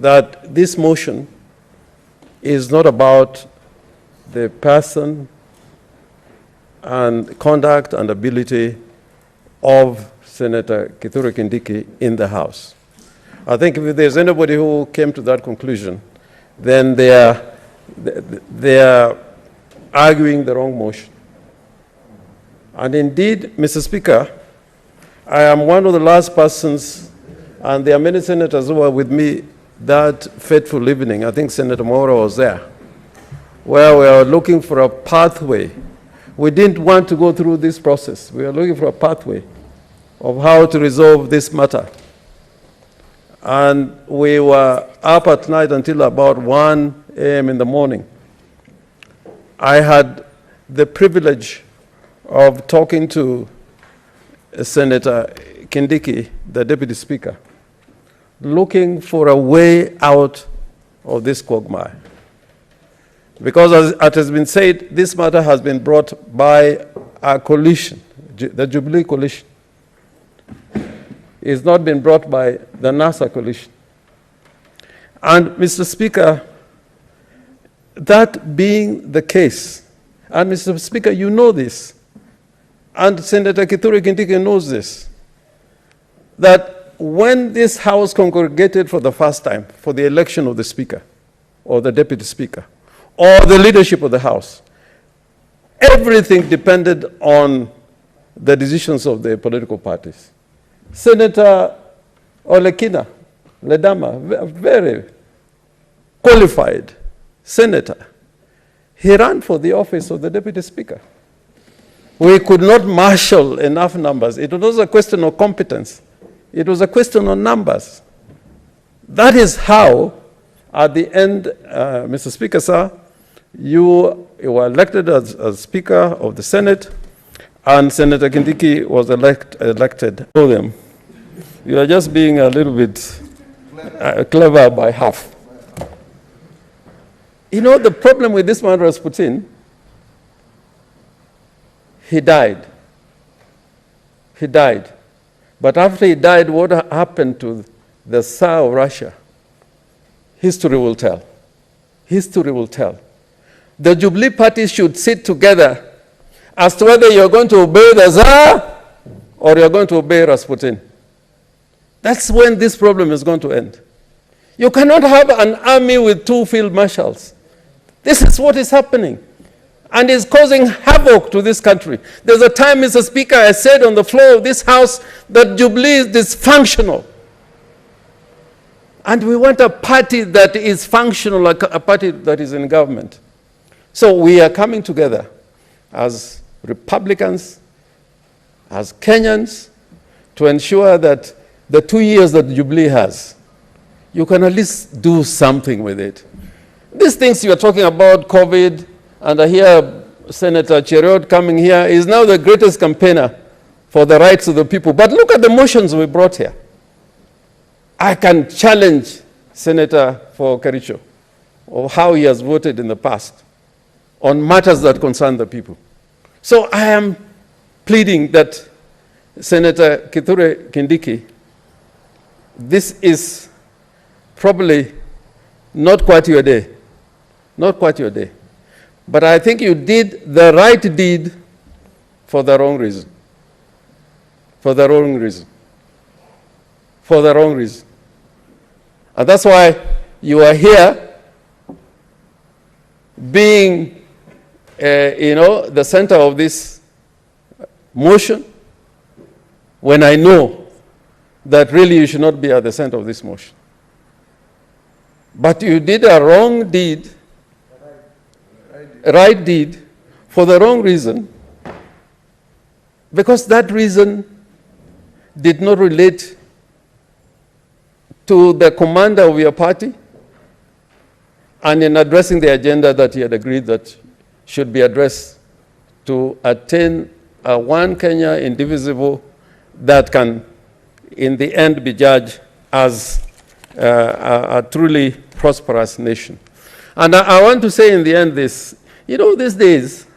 that this motion is not about the person and conduct and ability of Senator Kithure Kindiki in the House. I think if there's anybody who came to that conclusion, then they are arguing the wrong motion. And indeed, Mr. Speaker, I am one of the last persons, and there are many senators who were with me that fateful evening. I think Senator Mora was there, where we were looking for a pathway. We didn't want to go through this process. We were looking for a pathway of how to resolve this matter. And we were up at night until about 1 a.m. in the morning. I had the privilege of talking to Senator Kindiki, the Deputy Speaker, looking for a way out of this quagmire. Because as it has been said, this matter has been brought by a coalition, the Jubilee coalition. It's not been brought by the NASA coalition. And Mr. Speaker, that being the case, and Mr. Speaker, you know this, and Senator Kithure Kindiki knows this, that when this House congregated for the first time for the election of the Speaker, or the Deputy Speaker, or the leadership of the House, everything depended on the decisions of the political parties. Senator Olekina Ledama, a very qualified senator, he ran for the office of the Deputy Speaker. We could not marshal enough numbers. It was a question of competence. It was a question of numbers. That is how, at the end, Mr. Speaker, sir, you were elected as Speaker of the Senate, and Senator Kindiki was elected. Know them. You are just being a little bit clever by half. You know, the problem with this man, Rasputin, he died. He died. But after he died, what happened to the Tsar of Russia? History will tell. History will tell. The Jubilee party should sit together as to whether you're going to obey the Tsar or you're going to obey Rasputin. That's when this problem is going to end. You cannot have an army with 2 field marshals. This is what is happening. And is causing havoc to this country. There's a time, Mr. Speaker, I said on the floor of this House that Jubilee is dysfunctional. And we want a party that is functional, like a party that is in government. So we are coming together as Republicans, as Kenyans, to ensure that the 2 years that Jubilee has, you can at least do something with it. These things you are talking about, COVID, and I hear Senator Cheriot coming here, is now the greatest campaigner for the rights of the people. But look at the motions we brought here. I can challenge Senator for Kericho, or how he has voted in the past on matters that concern the people. So I am pleading that Senator Kithure Kindiki, this is probably not quite your day. Not quite your day. But I think you did the right deed for the wrong reason. For the wrong reason. For the wrong reason. And that's why you are here being, the center of this motion, when I know that really you should not be at the center of this motion. But you did a wrong deed, right deed, for the wrong reason, because that reason did not relate to the commander of your party, and in addressing the agenda that he had agreed that should be addressed to attain a one Kenya indivisible that can, in the end, be judged as a truly prosperous nation. And I want to say in the end this, these days,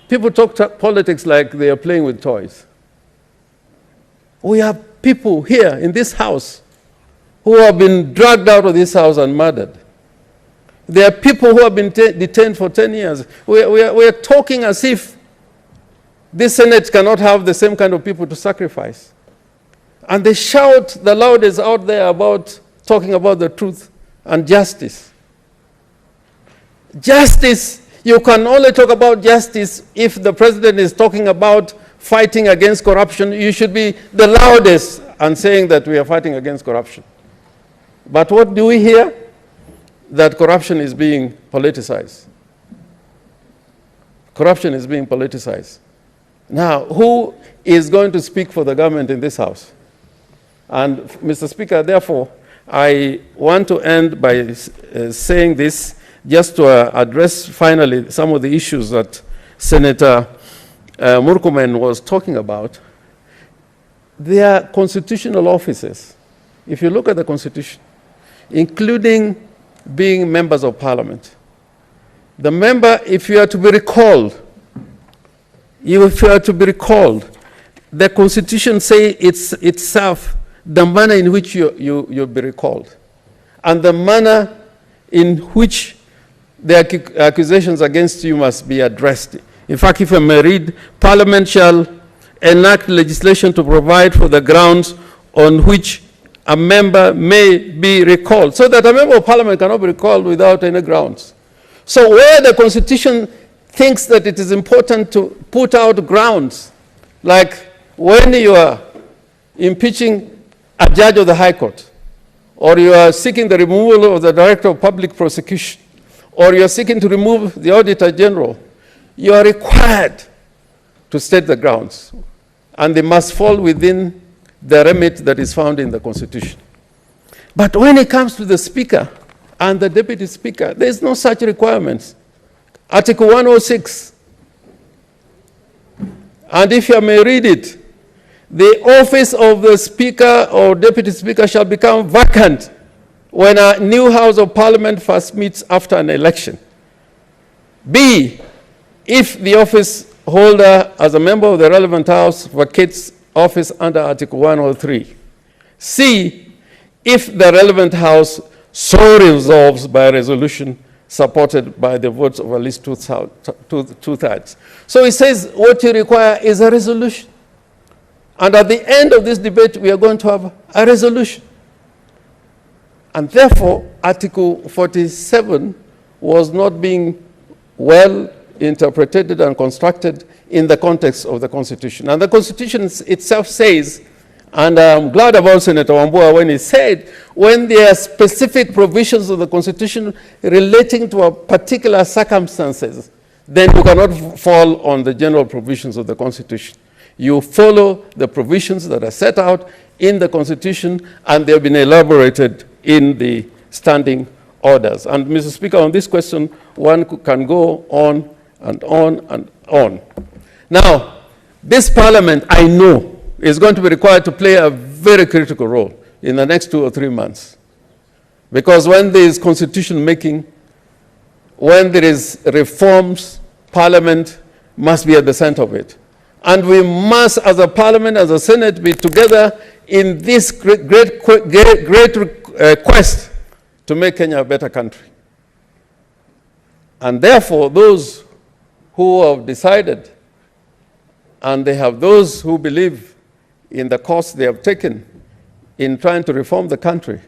people talk politics like they are playing with toys. We have people here in this House who have been dragged out of this house and murdered. There are people who have been detained for 10 years. We are talking as if this Senate cannot have the same kind of people to sacrifice. And they shout the loudest out there about talking about the truth and justice. Justice, you can only talk about justice if the president is talking about fighting against corruption. You should be the loudest and saying that we are fighting against corruption. But what do we hear? That corruption is being politicized. Corruption is being politicized. Now, who is going to speak for the government in this house? And Mr. Speaker, therefore, I want to end by saying this, just to address finally some of the issues that Senator Murkomen was talking about. They are constitutional offices. If you look at the Constitution, including being members of parliament, the member, if you are to be recalled, the Constitution says itself the manner in which you'll be recalled, and the manner in which the accusations against you must be addressed. In fact, if I may read, Parliament shall enact legislation to provide for the grounds on which a member may be recalled, so that a member of Parliament cannot be recalled without any grounds. So where the Constitution thinks that it is important to put out grounds, like when you are impeaching a judge of the High Court, or you are seeking the removal of the Director of Public Prosecution, or you are seeking to remove the Auditor General, you are required to state the grounds, and they must fall within the remit that is found in the Constitution. But when it comes to the Speaker and the Deputy Speaker, there is no such requirements. Article 106, and if you may read it, the office of the Speaker or Deputy Speaker shall become vacant when a new House of Parliament first meets after an election. B, if the office holder as a member of the relevant House vacates office under Article 103. C, if the relevant House so resolves by a resolution supported by the votes of at least two-thirds. So it says what you require is a resolution. And at the end of this debate, we are going to have a resolution. And therefore, Article 47 was not being well interpreted and constructed in the context of the Constitution. And the Constitution itself says, and I'm glad about Senator Wambua when he said, when there are specific provisions of the Constitution relating to a particular circumstances, then you cannot fall on the general provisions of the Constitution. You follow the provisions that are set out in the Constitution, and they've been elaborated in the standing orders. And Mr. Speaker, on this question, one can go on and on and on. Now, this Parliament, I know, is going to be required to play a very critical role in the next 2 or 3 months. Because when there is constitution making, when there is reforms, Parliament must be at the center of it. And we must, as a Parliament, as a Senate, be together in this great quest to make Kenya a better country. And therefore, those who have decided, and they have those who believe in the course they have taken in trying to reform the country,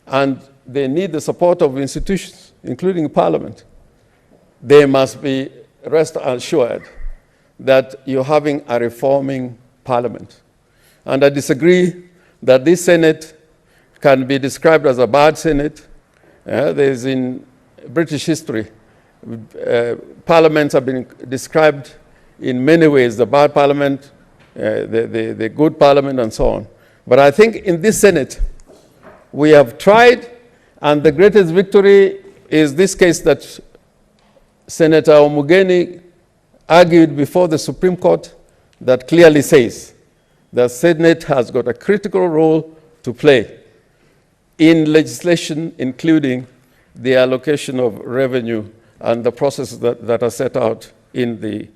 and they need the support of institutions, including Parliament, they must be rest assured that you're having a reforming Parliament. And I disagree that this Senate can be described as a bad Senate. There's in British history, parliaments have been described in many ways, the bad parliament, the good parliament, and so on. But I think in this Senate, we have tried, and the greatest victory is this case that Senator Omugeni argued before the Supreme Court that clearly says the Senate has got a critical role to play in legislation, including the allocation of revenue and the processes that are set out in the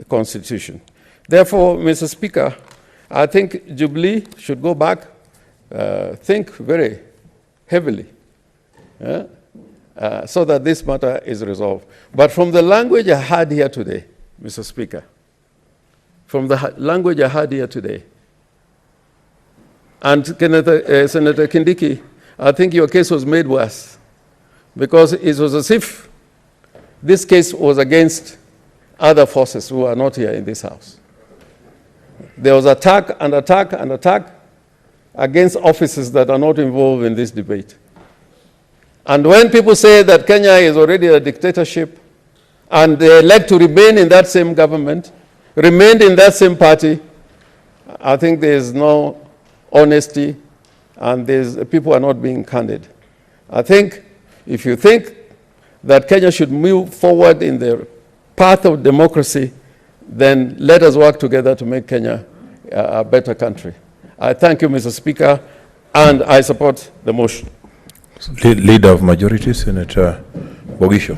Constitution. Therefore, Mr. Speaker, I think Jubilee should go back think very heavily, so that this matter is resolved. But from the language I had here today, Mr. Speaker, from the language I had here today, and Senator Kindiki, I think your case was made worse, because it was as if this case was against other forces who are not here in this House. There was attack and attack and attack against officers that are not involved in this debate. And when people say that Kenya is already a dictatorship and they elect to remain in that same government, remain in that same party, I think there is no honesty and people are not being candid. I think if you think that Kenya should move forward in the path of democracy, then let us work together to make Kenya a better country. I thank you, Mr. Speaker, and I support the motion. Leader of Majority, Senator Bogisho.